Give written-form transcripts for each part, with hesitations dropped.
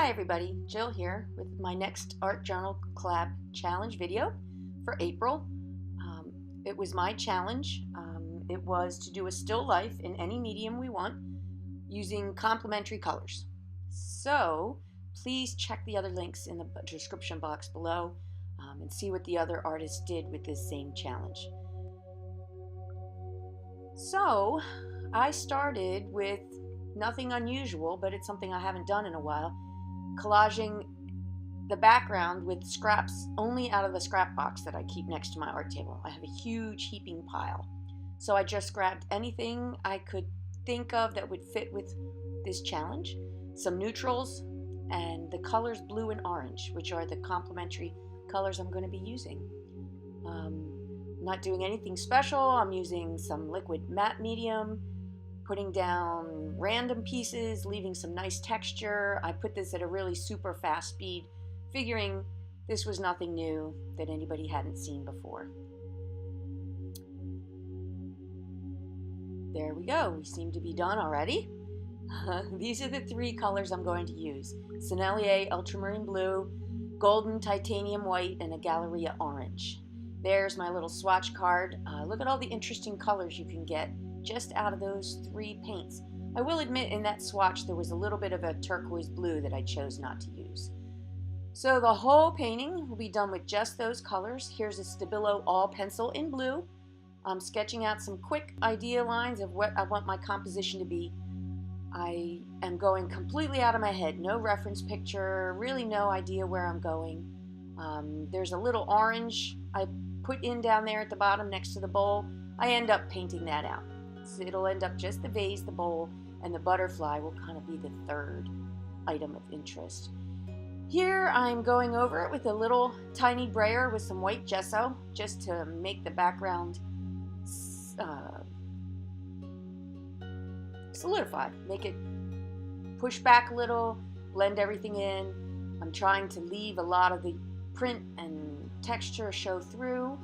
Hi everybody, Jill here with my next Art Journal Collab Challenge video for April. It was my challenge. It was to do a still life in any medium we want using complementary colors. So please check the other links in the description box below and see what the other artists did with this same challenge. So I started with nothing unusual, but it's something I haven't done in a while. Collaging the background with scraps only out of the scrap box that I keep next to my art table. I have a huge heaping pile. So I just grabbed anything I could think of that would fit with this challenge. Some neutrals and the colors blue and orange, which are the complementary colors I'm going to be using. Not doing anything special. I'm using some liquid matte medium, putting down random pieces, leaving some nice texture. I put this at a really super fast speed, figuring this was nothing new that anybody hadn't seen before. There we go. We seem to be done already. These are the three colors I'm going to use: Sennelier Ultramarine Blue, Golden Titanium White, and a Galleria Orange. There's my little swatch card. Look at all the interesting colors you can get just out of those three paints. I will admit in that swatch there was a little bit of a turquoise blue that I chose not to use. So the whole painting will be done with just those colors. Here's a Stabilo all pencil in blue. I'm sketching out some quick idea lines of what I want my composition to be. I am going completely out of my head, no reference picture, really no idea where I'm going. There's a little orange I put in down there at the bottom next to the bowl. I end up painting that out. So it'll end up just the vase, the bowl, and the butterfly will kind of be the third item of interest. Here I'm going over it with a little tiny brayer with some white gesso just to make the background solidify, make it push back a little, blend everything in. I'm trying to leave a lot of the print and texture show through,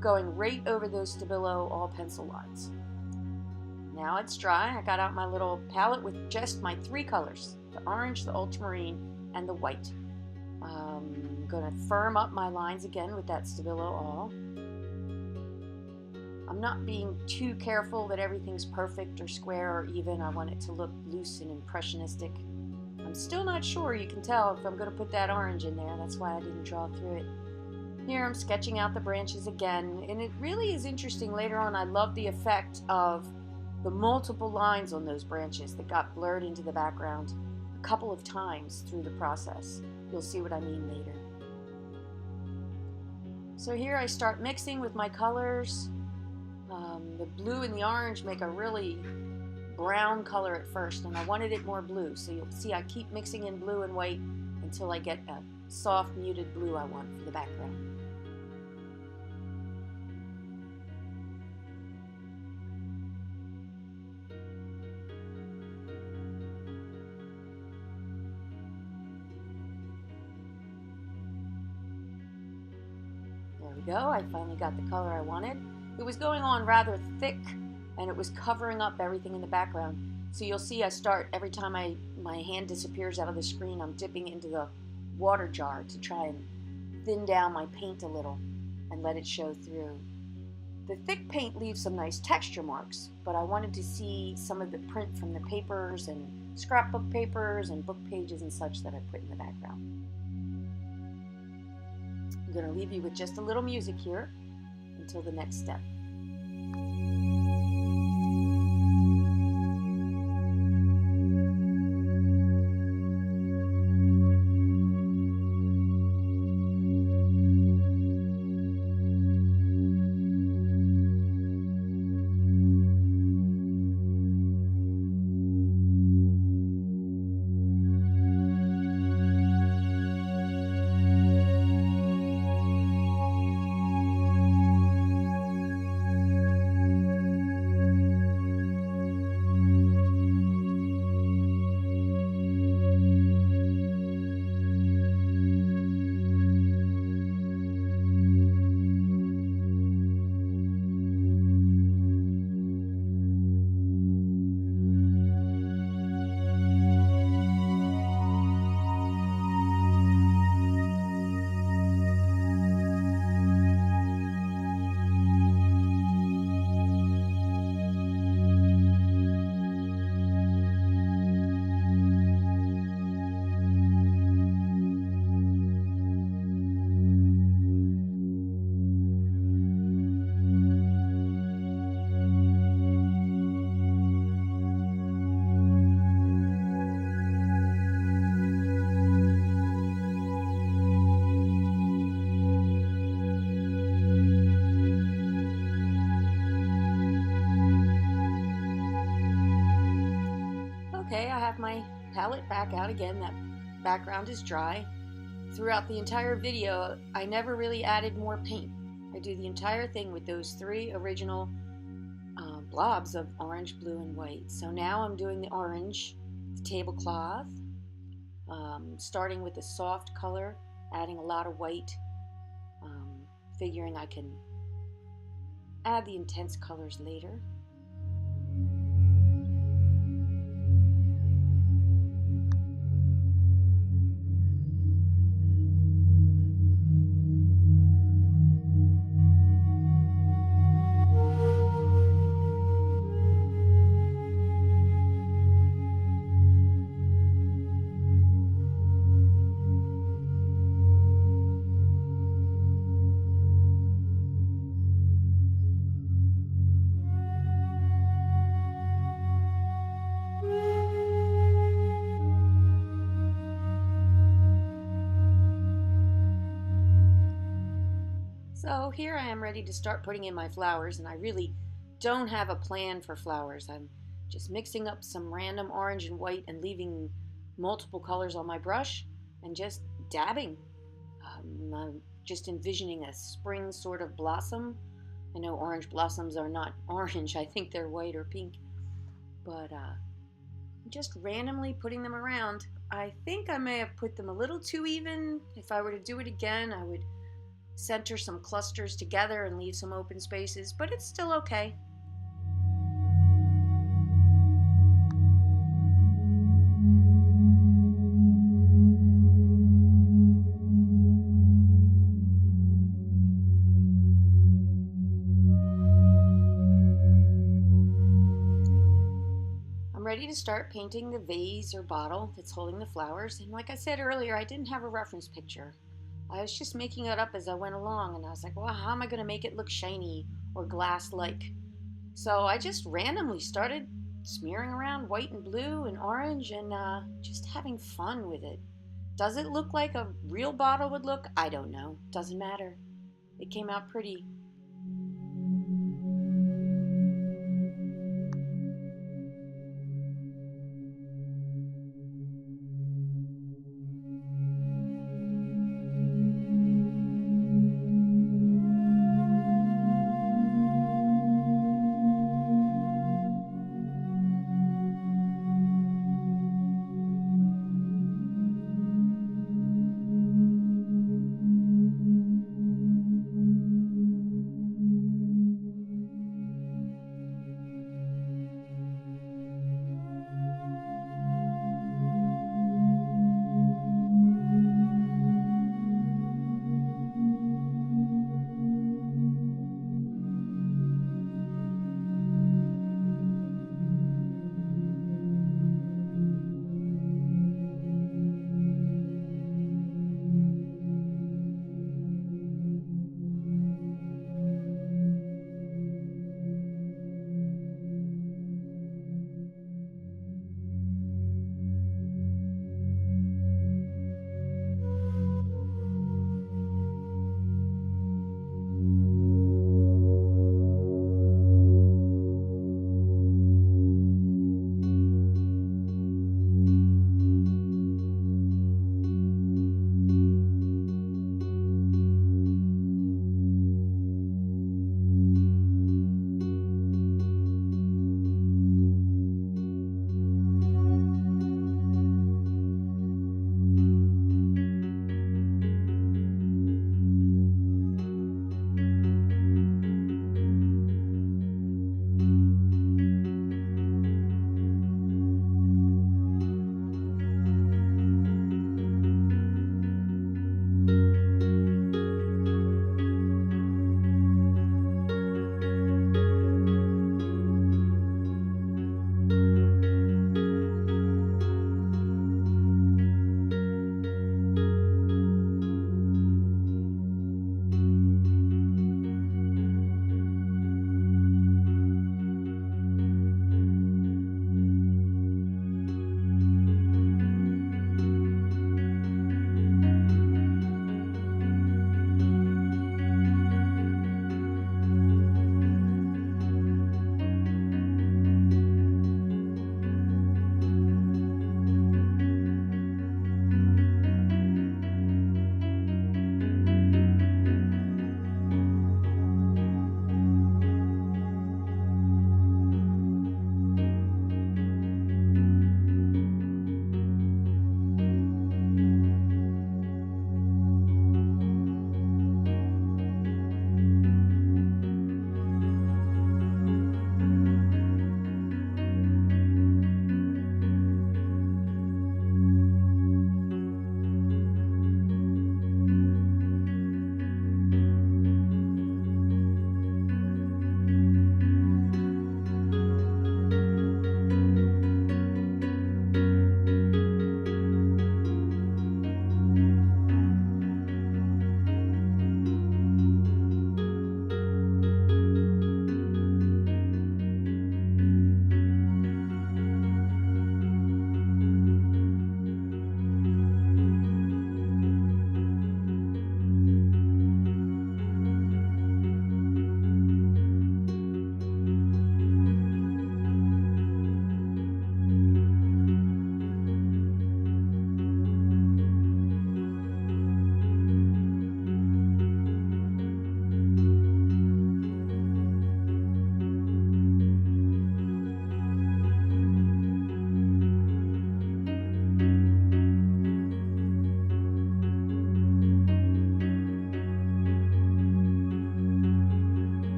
going right over those Stabilo all pencil lines. Now it's dry. I got out my little palette with just my three colors: the orange, the ultramarine, and the white. I'm going to firm up my lines again with that Stabilo all. I'm not being too careful that everything's perfect or square or even. I want it to look loose and impressionistic. I'm still not sure, you can tell, if I'm going to put that orange in there. That's why I didn't draw through it. Here I'm sketching out the branches again, and it really is interesting. Later on, I love the effect of the multiple lines on those branches that got blurred into the background a couple of times through the process. You'll see what I mean later. So here I start mixing with my colors. The blue and the orange make a really brown color at first, and I wanted it more blue. So you'll see I keep mixing in blue and white until I get a soft muted blue I want for the background. There we go. I finally got the color I wanted. It was going on rather thick, and it was covering up everything in the background. So you'll see I start, every time my hand disappears out of the screen, I'm dipping into the water jar to try and thin down my paint a little and let it show through. The thick paint leaves some nice texture marks, but I wanted to see some of the print from the papers and scrapbook papers and book pages and such that I put in the background. I'm going to leave you with just a little music here until the next step. my palette back out again. That background is dry. Throughout the entire video, I never really added more paint. I do the entire thing with those 3 original blobs of orange, blue, and white. So now I'm doing the orange, the tablecloth, starting with a soft color, adding a lot of white, figuring I can add the intense colors later. So here I am ready to start putting in my flowers, and I really don't have a plan for flowers. I'm just mixing up some random orange and white and leaving multiple colors on my brush and just dabbing. I'm just envisioning a spring sort of blossom. I know orange blossoms are not orange, I think they're white or pink, but just randomly putting them around. I think I may have put them a little too even. If I were to do it again, I would center some clusters together and leave some open spaces, but it's still okay. I'm ready to start painting the vase or bottle that's holding the flowers, and like I said earlier, I didn't have a reference picture. I was just making it up as I went along, and I was like, well, how am I going to make it look shiny or glass-like? So I just randomly started smearing around white and blue and orange and just having fun with it. Does it look like a real bottle would look? I don't know. Doesn't matter. It came out pretty.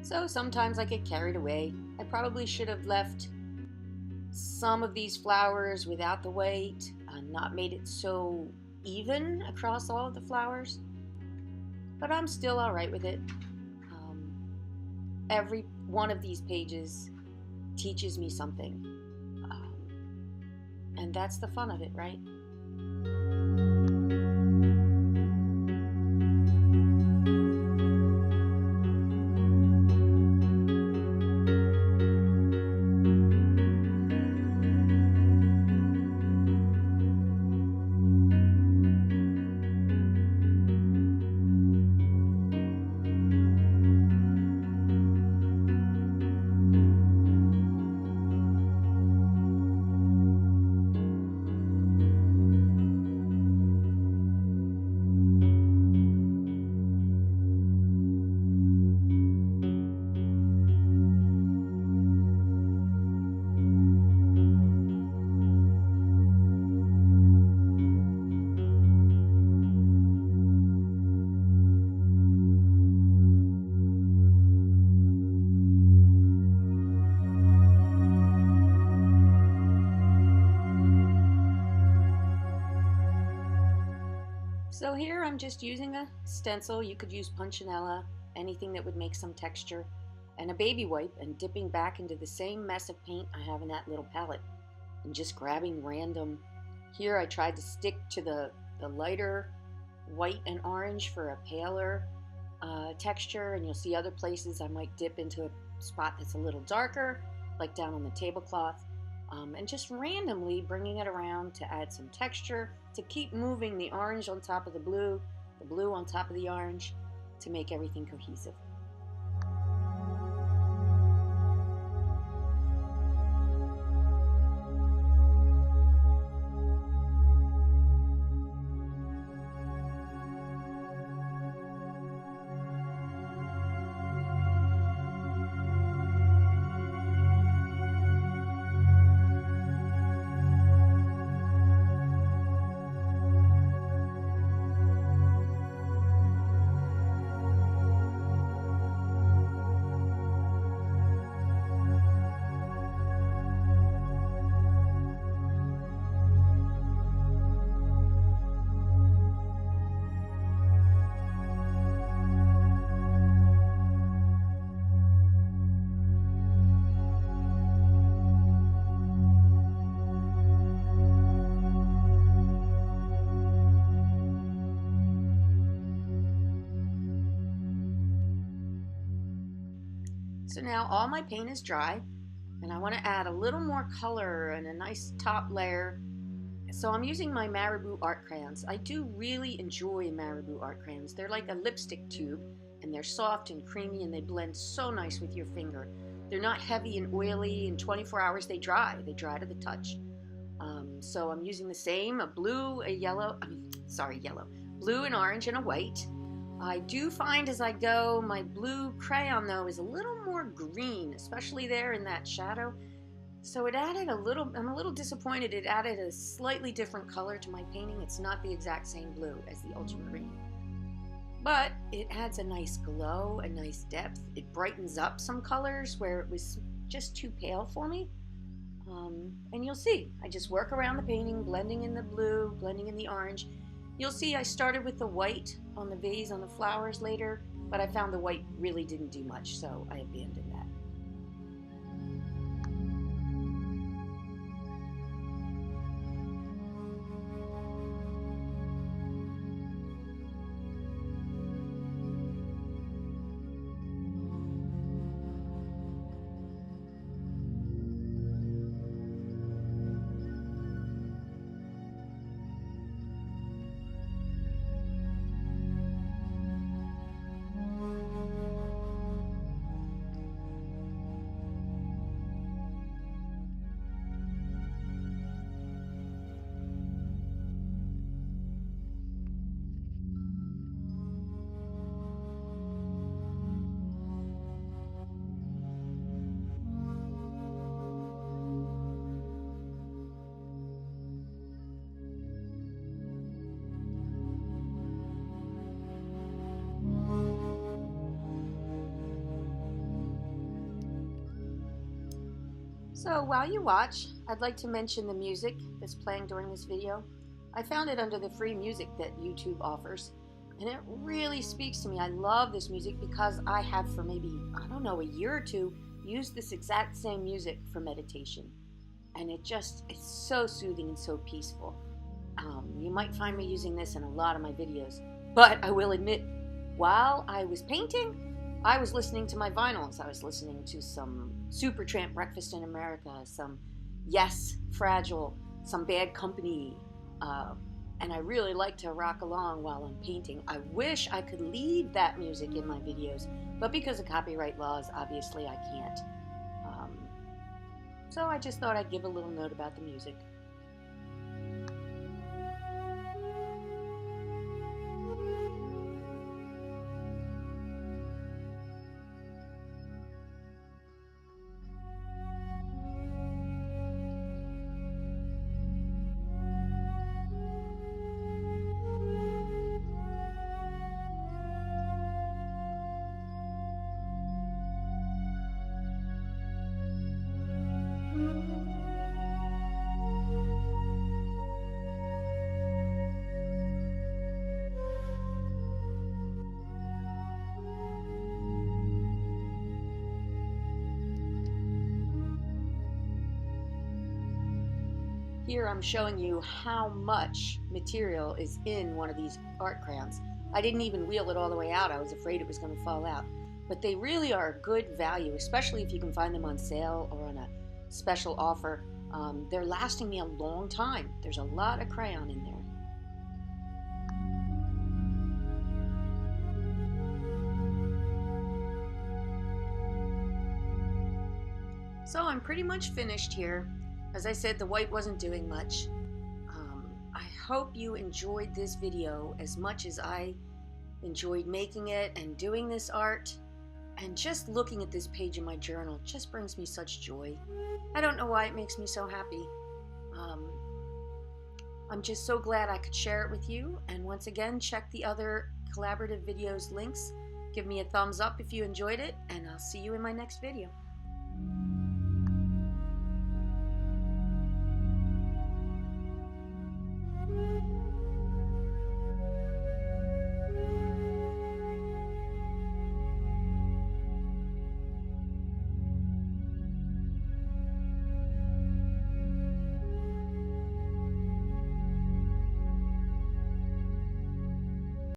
So sometimes I get carried away. I probably should have left some of these flowers without the white, not made it so even across all of the flowers, but I'm still all right with it. Um, every one of these pages teaches me something, um, and that's the fun of it, right? So here I'm just using a stencil. You could use punchinella, anything that would make some texture, and a baby wipe, and dipping back into the same mess of paint I have in that little palette, and just grabbing random. Here I tried to stick to the lighter white and orange for a paler texture, and you'll see other places I might dip into a spot that's a little darker, like down on the tablecloth. And just randomly bringing it around to add some texture, to keep moving the orange on top of the blue on top of the orange, to make everything cohesive. So now all my paint is dry, and I want to add a little more color and a nice top layer. So I'm using my Marabou art crayons. I do really enjoy Marabou art crayons. They're like a lipstick tube, and they're soft and creamy, and they blend so nice with your finger. They're not heavy and oily. In 24 hours they dry. They dry to the touch. So I'm using the same, a blue, a yellow, blue and orange and a white. I do find as I go, my blue crayon though is a little more green, especially there in that shadow. So it added a little, I'm a little disappointed, it added a slightly different color to my painting. It's not the exact same blue as the ultramarine. But it adds a nice glow, a nice depth. It brightens up some colors where it was just too pale for me. And you'll see, I just work around the painting, blending in the blue, blending in the orange. You'll see I started with the white on the vase on the flowers later, but I found the white really didn't do much, so I abandoned that. So while you watch, I'd like to mention the music that's playing during this video. I found it under the free music that YouTube offers, and it really speaks to me. I love this music because I have for maybe, I don't know, a year or two used this exact same music for meditation. And it's so soothing and so peaceful. You might find me using this in a lot of my videos, but I will admit, while I was painting, I was listening to my vinyls. I was listening to some Supertramp, Breakfast in America, some Yes, Fragile, some Bad Company, and I really like to rock along while I'm painting. I wish I could leave that music in my videos, but because of copyright laws, obviously I can't. So I just thought I'd give a little note about the music. Here I'm showing you how much material is in one of these art crayons. I didn't even wheel it all the way out. I was afraid it was going to fall out. But they really are a good value, especially if you can find them on sale or on a special offer. They're lasting me a long time. There's a lot of crayon in there. So I'm pretty much finished here. As I said, the white wasn't doing much. I hope you enjoyed this video as much as I enjoyed making it and doing this art. And just looking at this page in my journal just brings me such joy. I don't know why it makes me so happy. I'm just so glad I could share it with you. And once again, check the other collaborative videos links. Give me a thumbs up if you enjoyed it, and I'll see you in my next video.